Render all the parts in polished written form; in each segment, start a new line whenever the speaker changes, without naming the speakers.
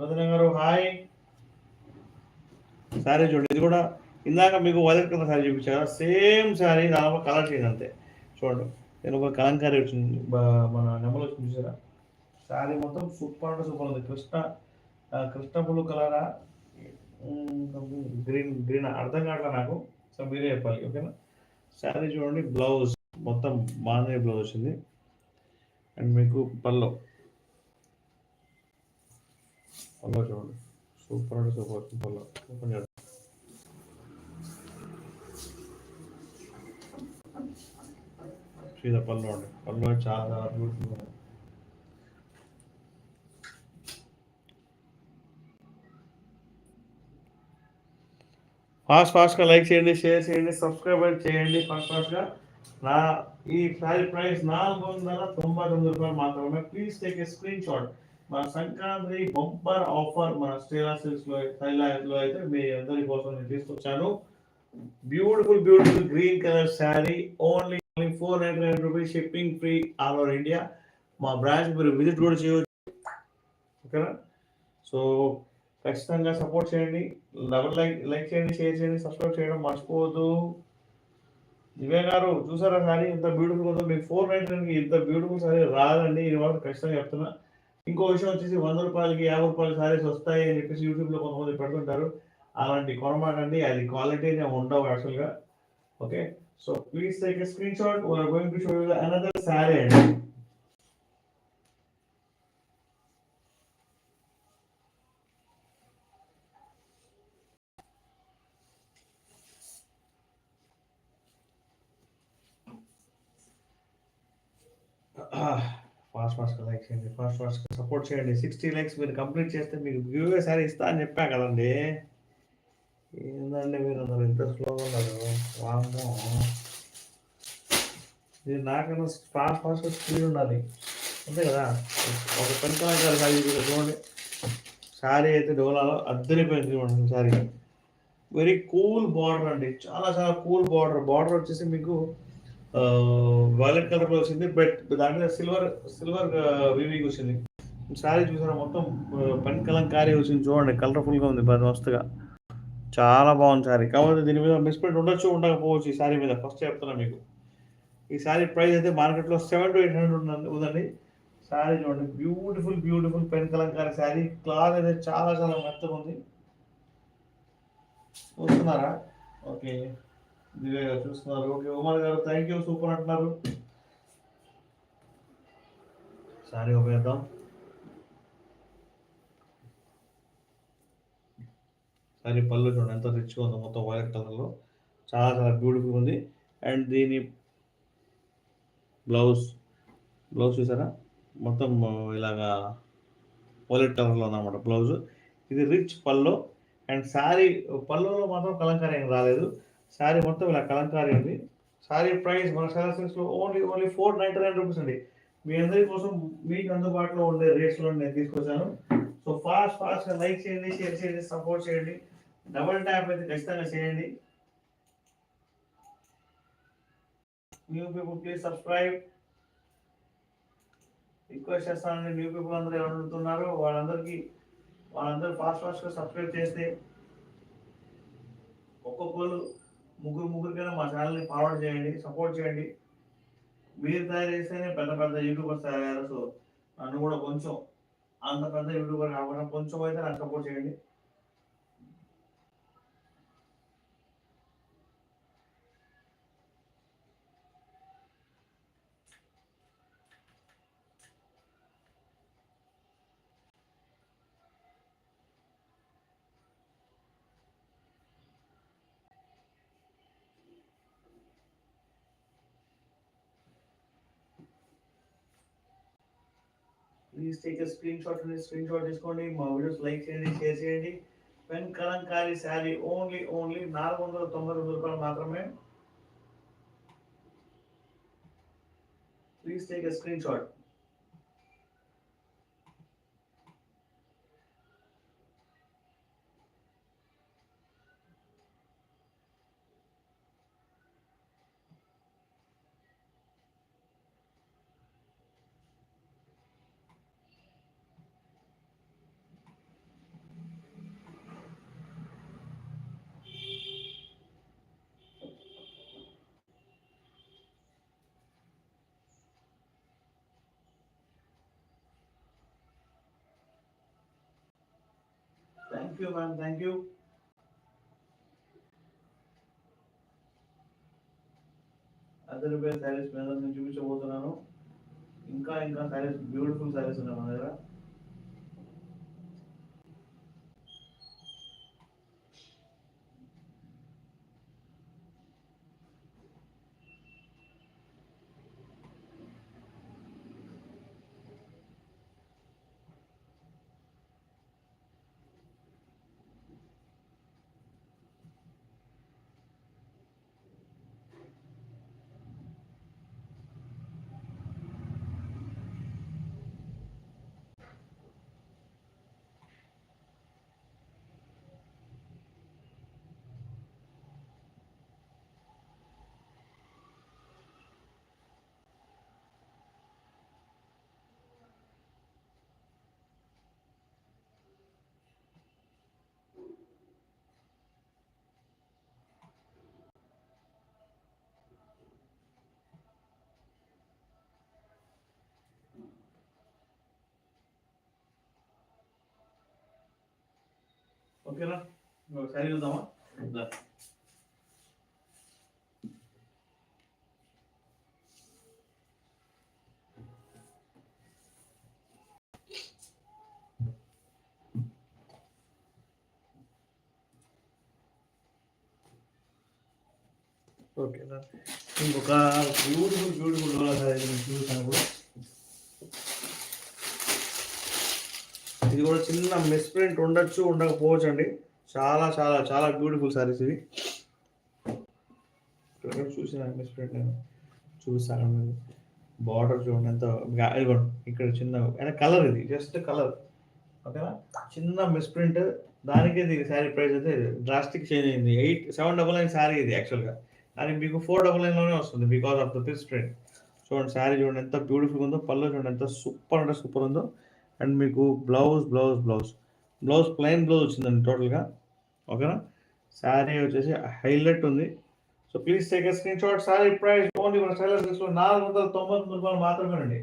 రచన గారు హాయ్. శారీ చూడండి, ఇది కూడా ఇందాక మీకు వైలెట్ కలర్ శారీ చూపించారు కదా, సేమ్ శారీ దానిలో కలర్ చేంజ్ అంతే. చూడండి, నేను ఒక కలంకారీ వచ్చింది, మన నెమలు వచ్చింది చూసారా. శారీ మొత్తం సూపర్ అంటే సూపర్ ఉంది. కృష్ణ బ్లూ కలరా, గ్రీన్ గ్రీన్ అర్థం కావట్లే నాకు. సో మీరే చెప్పాలి, ఓకేనా. శారీ చూడండి, బ్లౌజ్ మొత్తం బాగానే బ్లౌజ్ వచ్చింది. అండ్ మీకు పల్లో పల్లో చూడండి, సూపర్ అంటే సూపర్ వచ్చింది పల్లో. ఓపెన్ చేద్దాం. సీదా పల్లో అండి, పల్లో చాలా బ్యూటిఫుల్ ఉంది. ఫాస్ట్గా లైక్ చేయండి, షేర్ చేయండి, సబ్స్క్రైబ్ చేయండి ఫాస్ట్గా. నా ఈ శారీ ప్రైస్ ₹499 మాత్రమే. Please take a screen shot. మన సంక్రాంతి బంపర్ ఆఫర్ మన స్టేలా సిల్క్స్లో థైలాండ్లో అయితే మీ అందరి కోసం నేను తీసుకొచ్చాను. Beautiful beautiful green colour sari, only ₹499, shipping free all over India. మా బ్రాంచ్ మీరు విజిట్ కూడా చేయవచ్చు, ఓకేనా. సో ఖచ్చితంగా సపోర్ట్ చేయండి, లైక్ చేయండి, షేర్ చేయండి, సబ్స్క్రైబ్ చేయడం మర్చిపోవద్దు. దివ్య గారు చూసారా సారీ ఎంత బ్యూటిఫుల్ ఉందో. మీకు ₹499కి ఇంత బ్యూటిఫుల్ సారీ రాదండి, ఇది మాత్రం ఖచ్చితంగా చెప్తున్నా. ఇంకో విషయం వచ్చేసి ₹100కి ₹50 సారీస్ వస్తాయి అని చెప్పేసి యూట్యూబ్లో కొంతమంది పెడుతుంటారు. అలాంటి కొనమాకండి, అది క్వాలిటీనే ఉండవు యాక్చువల్గా. Okay, so please take a screen shot. We're going to show you another sorry అండి. ఫాస్ట్గా లైక్ చేయండి, ఫాస్ట్గా సపోర్ట్ చేయండి. 60 లైక్స్ మీరు కంప్లీట్ చేస్తే మీకు గివ్ సారీ ఇస్తా అని చెప్పా కదండి. ఏందండి మీరు అందరు ఇంత స్లోగా ఉన్నారు, వామ్మో. ఇది నాకన్నా ఫాస్ట్గా స్పీడ్ ఉండాలి, అంతే కదా. ఒక పెంకలంకారు సారీ చూడండి, శారీ అయితే డోలాలో అద్దరిపోయింది చూడండి శారీ. వెరీ కూల్ బార్డర్ అండి, చాలా చాలా కూల్ బార్డర్ వచ్చేసి మీకు వైలెట్ కలర్లో వచ్చింది, బట్ దాంట్లో సిల్వర్ వీవింగ్ వచ్చింది. శారీ చూసారా, మొత్తం పని కలంకారీ వచ్చింది చూడండి, కలర్ఫుల్గా ఉంది, మస్తుగా చాలా బాగుంది శారీ. కాకపోతే దీని మీద మిస్ప్రింట్ ఉండొచ్చు, ఉండకపోవచ్చు ఈ శారీ మీద, ఫస్ట్ చెప్తున్నా మీకు. ఈ శారీ ప్రైస్ అయితే మార్కెట్లో 700 to 800 ఉందండి. శారీ చూడండి, beautiful pen Kalamkari sari. Cloth అయితే చాలా చాలా మెత్తగా ఉంది, చూస్తున్నారా. ఓకే, దివ్య గారు చూస్తున్నారు. ఓకే, ఉమర్ గారు థ్యాంక్ యూ, సూపర్ అంటున్నారు. శారీ ఉపయోగిద్దాం. శారీ పళ్ళు చూడండి ఎంత రిచ్గా ఉందో, మొత్తం వైలెట్ కలర్లో చాలా చాలా బ్యూటిఫుల్ ఉంది. అండ్ దీని బ్లౌజ్ చూసారా, మొత్తం ఇలాగా వైలెట్ కలర్లో ఉన్నమాట బ్లౌజ్. ఇది రిచ్ పల్లో. అండ్ శారీ పళ్ళులో మాత్రం కలంకారీ ఏం రాలేదు, శారీ మొత్తం ఇలా కలంకారీ ఉంది. శారీ ప్రైస్ మన సెలక్షన్స్లో ఓన్లీ ₹499 అండి. మీ అందరి కోసం మీకు అందుబాటులో ఉండే రేట్స్లో నేను తీసుకొచ్చాను. సో ఫాస్ట్గా లైక్ చేయండి, షేర్ చేయండి, సపోర్ట్ చేయండి. డబుల్ ట్యాప్ అయితే ఖచ్చితంగా చేయండి. New people please subscribe. Request చేస్తానండి, న్యూ పీపుల్ అందరూ ఎవరు ఉంటున్నారో వాళ్ళందరూ ఫాస్ట్గా సబ్స్క్రైబ్ చేస్తే ఒక్కొక్కరు ముగ్గురికైనా మా ఛానల్ని ఫార్వర్డ్ చేయండి, సపోర్ట్ చేయండి. మీరు తయారు చేస్తేనే పెద్ద పెద్ద యూట్యూబర్స్ తయారయ్యారు. సో నన్ను కూడా కొంచెం అంత పెద్ద యూట్యూబర్ కాకుండా కొంచెం అయితే నాకు సపోర్ట్ చేయండి. Please take a screen shot తీసుకోండి, మా వీడియోస్ లైక్ చేయండి, షేర్ చేయండి. పెన్ కలంకారీ శారీ ఓన్లీ ₹499 మాత్రమే. Please take a screen shot. You ma'am, thank you. అదే రూపాయల శారీస్ మీద నేను చూపించబోతున్నాను. ఇంకా ఇంకా శారీస్, బ్యూటిఫుల్ శారీస్ ఉన్నాయి మన దగ్గర. ఓకేనా, శారీ చూద్దామా? ఓకేనా, ఇంకొక బ్యూటిఫుల్ బ్యూటిఫుల్ డోలా శారీ చూసాను కూడా. ఇది కూడా చిన్న మిస్ ప్రింట్ ఉండొచ్చు, ఉండకపోవచ్చు అండి. చాలా చాలా చాలా బ్యూటిఫుల్ శారీస్ ఇవి. చూసిన మిస్ ప్రింట్ నేను చూసాను. బార్డర్ చూడండి ఎంత, ఇదిగోండి ఇక్కడ చిన్న కలర్, ఇది జస్ట్ కలర్. ఓకేనా, చిన్న మిస్ ప్రింట్, దానికి ఇది శారీ ప్రైస్ అయితే డ్రాస్టిక్ చేంజ్ అయింది. 799 శారీ ఇది యాక్చువల్గా, అది మీకు 499లోనే వస్తుంది because of the miss print. చూడండి శారీ చూడండి ఎంత బ్యూటిఫుల్ ఉందో, పళ్ళు చూడండి ఎంత సూపర్ అంటే సూపర్ ఉందో. అండ్ మీకు blouse blouse blouse blouse plain blouse వచ్చిందండి టోటల్గా. ఓకేనా, శారీ వచ్చేసి హైలైట్ ఉంది. So please take a screen shot. Sari price only మన స్టైలర్ సిల్క్స్లో 499 రూపాయలు మాత్రమేనండి.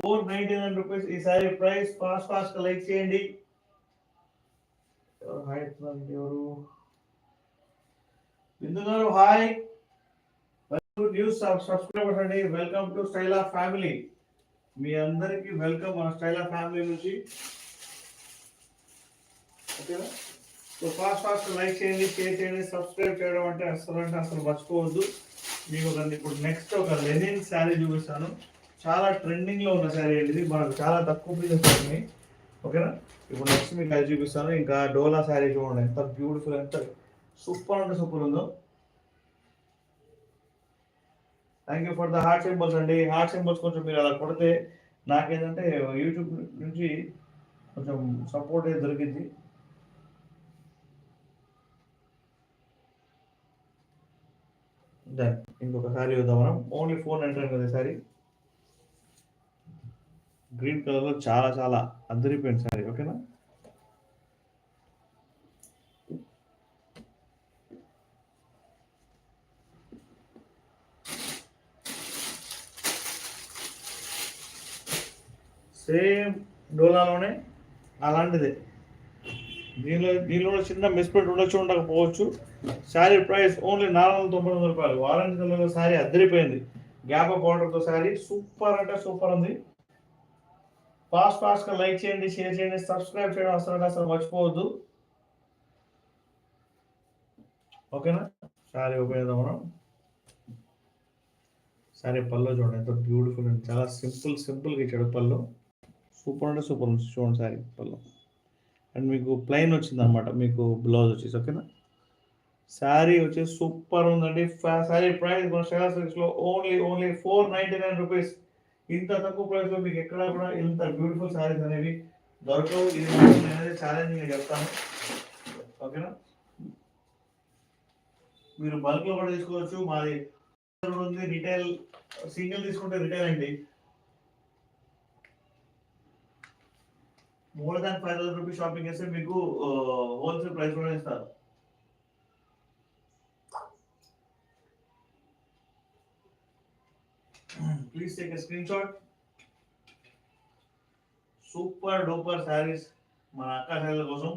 499 రూపీస్ ఈ శారీ ప్రైస్. ఫాస్ట్ లైక్ చేయండి. ఎవరు బిందు గారు, హాయ్, న్యూస్ సబ్స్క్రైబర్స్ అండి. Welcome to style of family. మీ అందరికి వెల్కమ్ మన స్టైల్ ఆఫ్ ఫ్యామిలీ నుంచి. ఓకేనా, సో ఫాస్ట్ లైక్ చేయండి, షేర్ చేయండి, సబ్స్క్రైబ్ చేయడం అంటే అసలు మర్చిపోవద్దు. మీకు ఇప్పుడు నెక్స్ట్ ఒక లెనిన్ శారీ చూపిస్తాను. చాలా ట్రెండింగ్లో ఉన్న శారీ అండి ఇది, మనకు చాలా తక్కువ పీసెస్ ఉన్నాయి. ఓకేనా, ఇప్పుడు నెక్స్ట్ మీకు అది చూపిస్తాను. ఇంకా డోలా శారీ చూడండి ఎంత బ్యూటిఫుల్, ఎంత సూపర్ అంటే సూపర్ ఉందో. Thank you for the heart symbols అండి. హార్ట్ సింబల్స్ కొంచెం మీరు అలా కొడితే నాకేంటంటే యూట్యూబ్ నుంచి కొంచెం సపోర్ట్ అయితే దొరికింది. దెన్ ఇంకొక శారీ చూద్దాం మనం. ఓన్లీ 499 కదా శారీ. గ్రీన్ కలర్లో చాలా చాలా అద్దరిపోయిన శారీ. ఓకేనా, సేమ్ డోలాలోనే అలాంటిదే. దీనిలో చిన్న మిస్ప్రింట్ ఉండొచ్చు, ఉండకపోవచ్చు. శారీ ప్రైస్ ఓన్లీ 499 రూపాయలు. ఆరెంజ్ కలర్లో శారీ అద్దరిపోయింది, గ్యాప్ ఆఫ్ బార్డర్తో శారీ సూపర్ అంటే సూపర్ ఉంది. ఫాస్ట్గా లైక్ చేయండి, షేర్ చేయండి, సబ్స్క్రైబ్ చేయడం అసలు మర్చిపోవద్దు. ఓకేనా, శారీ ఓపెన్ చేద్దాం మనం. శారీ పళ్ళు చూడండి ఎంత బ్యూటిఫుల్ అండి, చాలా సింపుల్గా ఇచ్చాడు పళ్ళు. సూపర్ అంటే సూపర్ ఉంది చూడండి శారీ పళ్ళు. అండ్ మీకు ప్లెయిన్ వచ్చింది అనమాట, మీకు బ్లౌజ్ వచ్చేసి. ఓకేనా, శారీ వచ్చేసి సూపర్ ఉందండి. శారీ ప్రైస్ మన స్టైలర్ సిల్క్స్లో ఓన్లీ 499 రూపీస్. ఇంత తక్కువ ప్రైస్లో మీకు ఎక్కడ కూడా ఇంత బ్యూటిఫుల్ శారీస్ అనేవి దొరకవు. ఇది నేనైతే ఛాలెంజింగ్గా చెప్తాను. ఓకేనా, మీరు బల్క్లో కూడా తీసుకోవచ్చు. మాది ఉంది రిటైల్, సింగిల్ తీసుకుంటే రిటైల్ అండి. మోర్ దాన్ 5,000 రూపీస్ షాపింగ్ చేస్తే మీకు హోల్సేల్ ప్రైస్ కూడా ఇస్తారు. Please take a screen shot. Super duper saris మన అక్క శారీల కోసం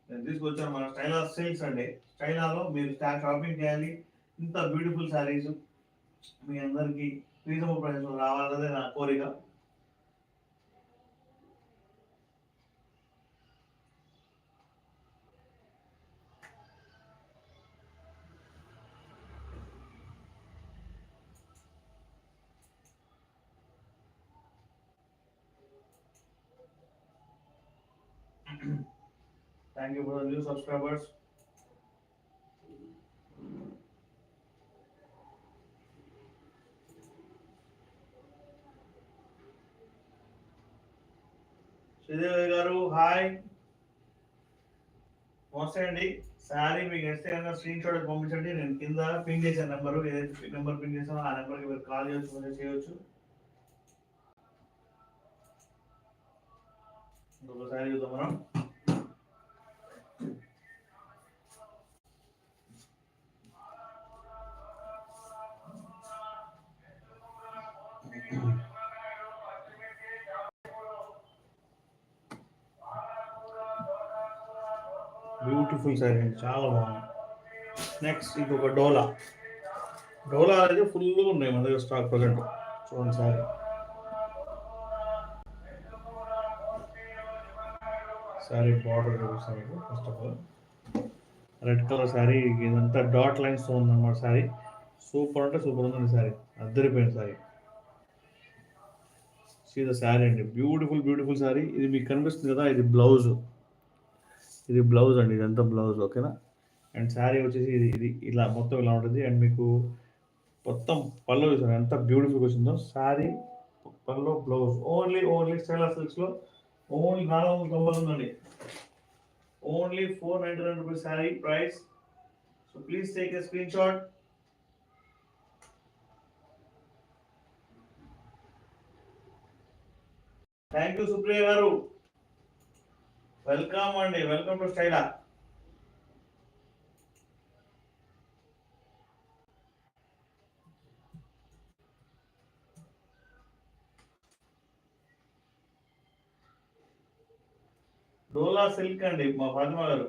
నేను తీసుకొచ్చాను మన స్టైలా సేల్స్ అండి. స్టైలాలో మీరు షాపింగ్ చేయాలి. ఇంత బ్యూటిఫుల్ శారీస్ మీ అందరికీ రీజనబుల్ ప్రైస్లో రావాలన్నదే నా కోరిక. Thank you for the new subscribers. Sridevi గారు హాయ్, నమస్తే అండి. శారీ మీకు ఎస్తే కనుక స్క్రీన్ షాట్ పంపించండి. నేను కింద పిన్ చేసిన నెంబరు, ఏదైతే నెంబర్ పిన్ చేసానో ఆ నెంబర్కి మీరు కాల్ చేయొచ్చు, మెసేజ్ చేయొచ్చు. ఇంకొక శారీ చూద్దాం మనం. బ్యూటిఫుల్ శారీ అండి, చాలా బాగుంది. నెక్స్ట్ ఇంకొక డోలా. డోలా అనేది ఫుల్గా ఉన్నాయి మన దగ్గర స్టాక్ ప్రజెంట్. చూడండి శారీ, శారీ బార్డర్ చూపిస్తాను మీకు. First of all red colour sari, ఇదంతా డాట్ లైన్స్తో ఉందన్నమాట శారీ. సూపర్ అంటే సూపర్ ఉందండి శారీ, అద్దరిపోయింది శారీ. సీ ద శారీ అండి, బ్యూటిఫుల్ బ్యూటిఫుల్ శారీ. ఇది మీకు కనిపిస్తుంది కదా, ఇది బ్లౌజ్. ఇది బ్లౌజ్ అండి, ఇదంతా బ్లౌజ్. ఓకేనా. అండ్ శారీ వచ్చేసి ఇది ఇది ఇలా మొత్తం ఇలా ఉంటుంది. అండ్ మీకు మొత్తం పళ్ళు చూసారు ఎంత బ్యూటిఫుల్ వచ్చిందో. శారీ పళ్ళు బ్లౌజ్ ఓన్లీ స్టైలా సిల్క్స్లో ఓన్లీ 490 ఉందండి. Only 499 rupees sari price. So please take a screen shot. Thank you Supriya గారు, వెల్కమ్ అండి, వెల్కమ్ టు స్టైలా. డోలా సిల్క్ అండి మా ఫాతిమా గారు.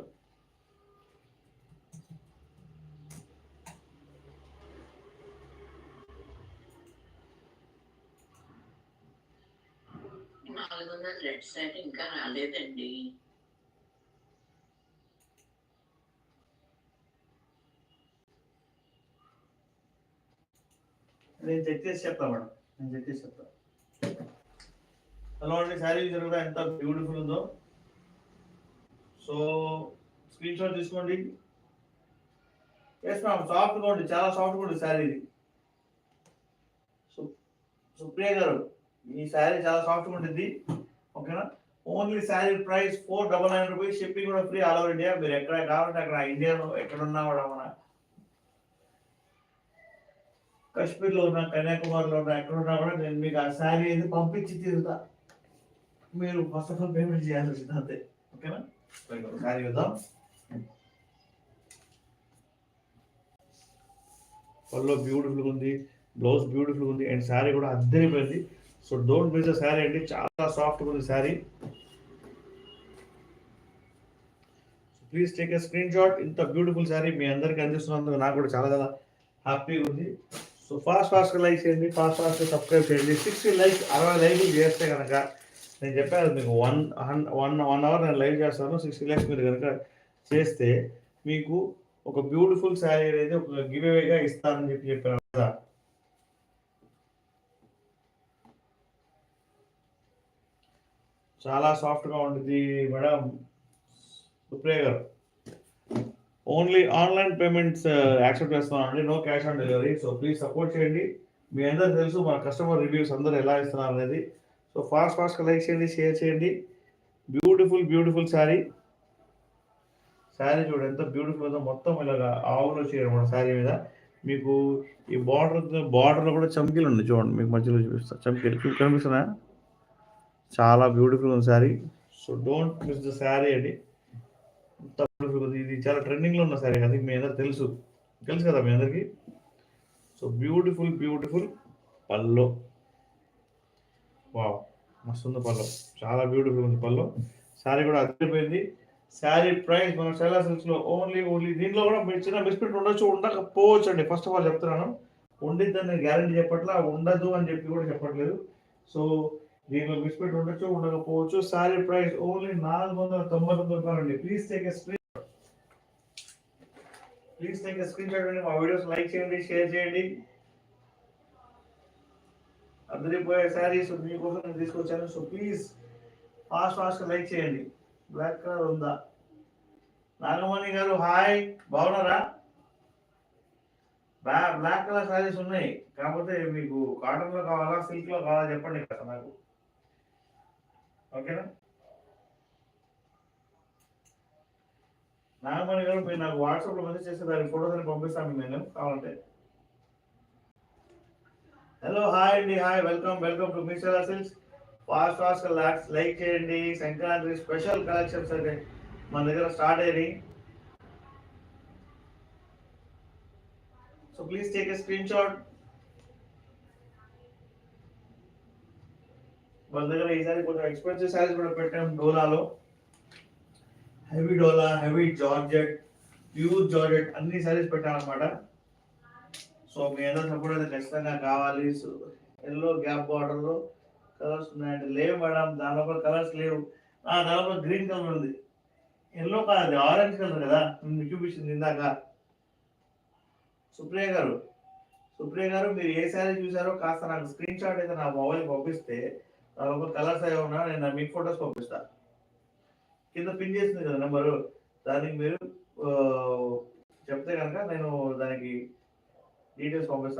రెడ్ సెట్ ఇంకా రాలేదండి.
నేను చెక్ చేసి చెప్తా మేడం, నేను చెక్ చేసి చెప్తా. హలో అండి, శారీ కూడా ఎంత బ్యూటిఫుల్ ఉందో. సో స్క్రీన్ షాట్ తీసుకోండి. ఎస్ మ్యామ్, సాఫ్ట్గా ఉంది, చాలా సాఫ్ట్గా ఉంది శారీ ఇది. సుప్రియ గారు, ఈ శారీ చాలా సాఫ్ట్గా ఉంటుంది. ఓకేనా. Only sari price 499 rupees. Shipping కూడా ఫ్రీ ఆల్ ఓవర్ ఇండియా. మీరు ఎక్కడ కావాలంటే అక్కడ, ఇండియాలో ఎక్కడున్నా కూడా, మన కాశ్మీర్లో ఉన్నా, కన్యాకుమారిలో ఉన్నా, ఎక్కడున్నా కూడా నేను మీకు ఆ శారీ అనేది పంపించి తీరుతా. మీరు ఫస్ట్ ఆఫ్ ఆల్ పేమెంట్ చేయాల్సి వచ్చింది అంతే. ఓకేనా. శారీ చూద్దాం. పళ్ళు బ్యూటిఫుల్గా ఉంది, బ్లౌజ్ బ్యూటిఫుల్గా ఉంది, అండ్ శారీ కూడా అద్దరిపోయింది. So don't miss the sari అండి, చాలా సాఫ్ట్గా ఉంది sari. Please take a screen shot. ఇంత బ్యూటిఫుల్ శారీ మీ అందరికీ అందిస్తున్నందుకు నాకు కూడా చాలా చాలా హ్యాపీగా ఉంది. సో ఫాస్ట్గా లైక్ చేయండి, ఫాస్ట్గా సబ్స్క్రైబ్ చేయండి. 60 లైక్స్, 60 లైక్లు చేస్తే కనుక, నేను చెప్పాను మీకు 1 అవర్ నేను లైవ్ చేస్తాను. 60 లైక్స్ మీరు కనుక చేస్తే మీకు ఒక బ్యూటిఫుల్ శారీ అనేది ఒక గివ్ అవేగా ఇస్తానని చెప్పాను కదా. చాలా సాఫ్ట్గా ఉంటుంది మేడం. సుప్రియ గారు, ఓన్లీ ఆన్లైన్ పేమెంట్స్ యాక్సెప్ట్ చేస్తున్నానండి, no cash on delivery. So please support చేయండి. మీ అందరూ తెలుసు మన కస్టమర్ రివ్యూస్ అందరూ ఎలా ఇస్తున్నారు అనేది. సో ఫాస్ట్గా లైక్ చేయండి, షేర్ చేయండి. బ్యూటిఫుల్ శారీ. శారీ చూడండి ఎంత బ్యూటిఫుల్ ఉందో. మొత్తం ఇలాగా ఆవులో చేయడం మన శారీ మీద. మీకు ఈ బార్డర్లో కూడా చమ్కీలు ఉన్నాయి చూడండి, మీకు మధ్యలో చూపిస్తా. చమ్కీలు కనిపిస్తున్నా, చాలా బ్యూటిఫుల్ ఉంది sari. So don't miss the sari అండి. ఇంత బ్యూటిఫుల్ ఉంది. ఇది చాలా ట్రెండింగ్లో ఉన్న శారీ, అది మీ అందరికి తెలుసు కదా మీ అందరికీ. సో బ్యూటిఫుల్ పల్లో. వావ్, మస్తు ఉంది పల్లో, చాలా బ్యూటిఫుల్ ఉంది పల్లో. శారీ కూడా అదిరిపోయింది. శారీ ప్రైస్ మన శైలా సిల్క్స్ లో ఓన్లీ దీంట్లో కూడా మీరు చిన్న బిస్కెట్ ఉండొచ్చు ఉండకపోవచ్చు అండి. ఫస్ట్ ఆఫ్ ఆల్ చెప్తున్నాను, ఉండిద్దని నేను గ్యారంటీ చెప్పట్లా, ఉండదు అని చెప్పి కూడా చెప్పట్లేదు. సో దీంట్లో బిస్కెట్ ఉండొచ్చు ఉండకపోవచ్చు. శారీ ప్రైస్ ఓన్లీ 499 రూపాయలు అండి. Please take a screen shot అండి. మా వీడియోస్ లైక్ చేయండి, షేర్ చేయండి. అదిరిపోయే శారీస్ మీకోసం నేను తీసుకొచ్చాను. సో ప్లీజ్ ఫాస్ట్ లైక్ చేయండి. బ్లాక్ కలర్ ఉందా? నాగమణి గారు హాయ్, బాగున్నారా? బ్లాక్ కలర్ శారీస్ ఉన్నాయి, కాకపోతే మీకు కాటన్ లో కావాలా సిల్క్ లో కావాలా చెప్పండి కదా నాకు, ఓకేనా? నాగమణి గారు మీరు నాకు వాట్సాప్ లో మెసేజ్ చేస్తే దాని ఫోటోస్ అని పంపిస్తాను నేను కావాలంటే. హలో హాయ్ అండి, hi, welcome to mister silks. Fast like చేయండి. సంక్రాంతి స్పెషల్ కలెక్షన్స్ అయితే మన దగ్గర స్టార్ట్ అయ్యాయి. So please take a screen shot. మన దగ్గర ఈసారి కొంచెం ఎక్స్పెన్సివ్ శారీస్ కూడా పెట్టాం. డోలాలో హెవీ డోలా, హెవీ జార్జెట్, ప్యూర్ జార్జెట్ అన్ని శారీస్ పెట్టాం అనమాట. సో మీ అందరూ సపోర్ట్ అయితే ఖచ్చితంగా కావాలి. సో ఎల్లో గ్యాప్ బార్డర్ లో కలర్స్ ఉన్నాయండి. లేవు మేడం, దానిలో కూడా కలర్స్ లేవు. దానిలో గ్రీన్ కలర్ ఉంది, ఎల్లో కాదు, అది ఆరెంజ్ కలర్ కదా మీకు చూపించింది ఇందాక. సుప్రియ గారు మీరు ఏ శారీ చూసారో కాస్త నాకు స్క్రీన్ షాట్ అయితే నా మొబైల్ పంపిస్తే దానిలో కలర్స్ అవి ఉన్నా నేను మీకు ఫొటోస్ పంపిస్తా. కింద పిన్ చేసింది కదా నెంబరు, దానికి మీరు చెప్తే కనుక నేను దానికి డీటెయిల్స్ పంపిస్తాను.